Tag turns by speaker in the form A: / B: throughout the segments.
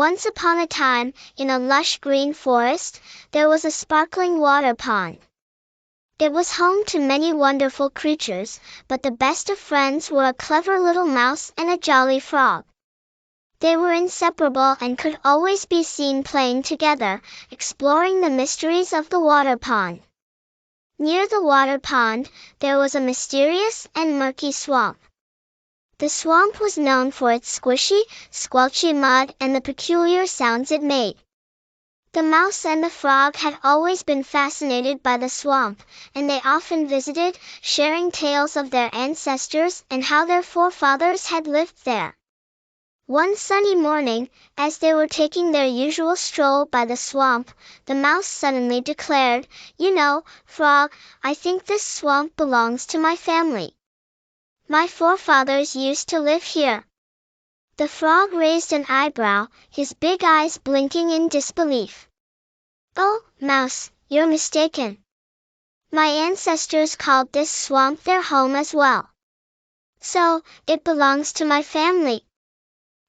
A: Once upon a time, in a lush green forest, there was a sparkling water pond. It was home to many wonderful creatures, but the best of friends were a clever little mouse and a jolly frog. They were inseparable and could always be seen playing together, exploring the mysteries of the water pond. Near the water pond, there was a mysterious and murky swamp. The swamp was known for its squishy, squelchy mud and the peculiar sounds it made. The mouse and the frog had always been fascinated by the swamp, and they often visited, sharing tales of their ancestors and how their forefathers had lived there. One sunny morning, as they were taking their usual stroll by the swamp, the mouse suddenly declared, "You know, Frog, I think this swamp belongs to my family. My forefathers used to live here." The frog raised an eyebrow, his big eyes blinking in disbelief. "Oh, Mouse, you're mistaken. My ancestors called this swamp their home as well. So, it belongs to my family."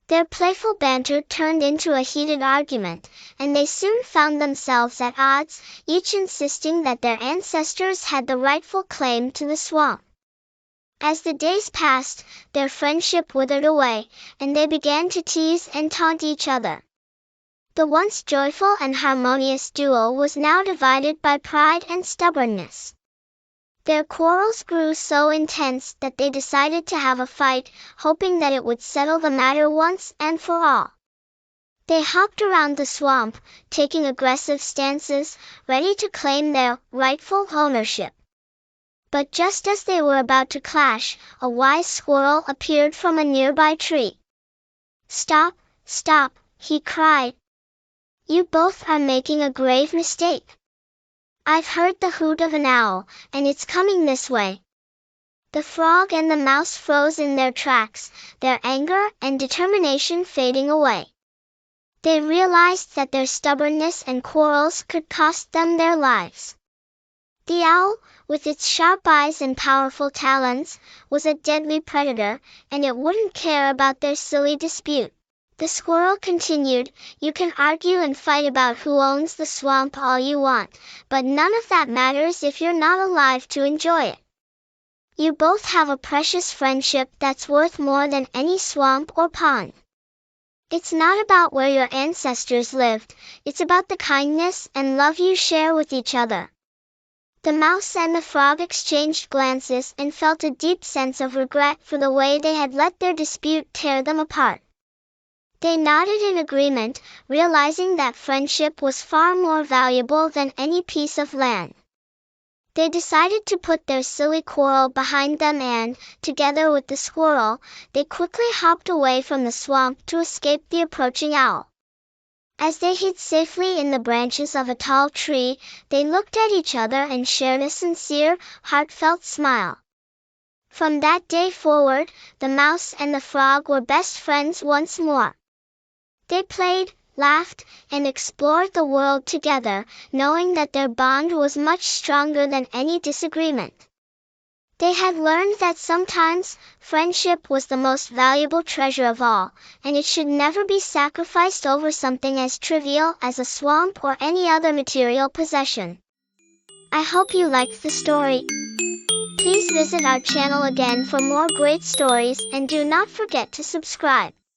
A: Their playful banter turned into a heated argument, and they soon found themselves at odds, each insisting that their ancestors had the rightful claim to the swamp. As the days passed, their friendship withered away, and they began to tease and taunt each other. The once joyful and harmonious duo was now divided by pride and stubbornness. Their quarrels grew so intense that they decided to have a fight, hoping that it would settle the matter once and for all. They hopped around the swamp, taking aggressive stances, ready to claim their rightful ownership. But just as they were about to clash, a wise squirrel appeared from a nearby tree. "Stop, stop," he cried. "You both are making a grave mistake. I've heard the hoot of an owl, and it's coming this way." The frog and the mouse froze in their tracks, their anger and determination fading away. They realized that their stubbornness and quarrels could cost them their lives. The owl, with its sharp eyes and powerful talons, was a deadly predator, and it wouldn't care about their silly dispute. The squirrel continued, "You can argue and fight about who owns the swamp all you want, but none of that matters if you're not alive to enjoy it. You both have a precious friendship that's worth more than any swamp or pond. It's not about where your ancestors lived, it's about the kindness and love you share with each other." The mouse and the frog exchanged glances and felt a deep sense of regret for the way they had let their dispute tear them apart. They nodded in agreement, realizing that friendship was far more valuable than any piece of land. They decided to put their silly quarrel behind them and, together with the squirrel, they quickly hopped away from the swamp to escape the approaching owl. As they hid safely in the branches of a tall tree, they looked at each other and shared a sincere, heartfelt smile. From that day forward, the mouse and the frog were best friends once more. They played, laughed, and explored the world together, knowing that their bond was much stronger than any disagreement. They had learned that sometimes, friendship was the most valuable treasure of all, and it should never be sacrificed over something as trivial as a swamp or any other material possession. I hope you liked the story. Please visit our channel again for more great stories and do not forget to subscribe.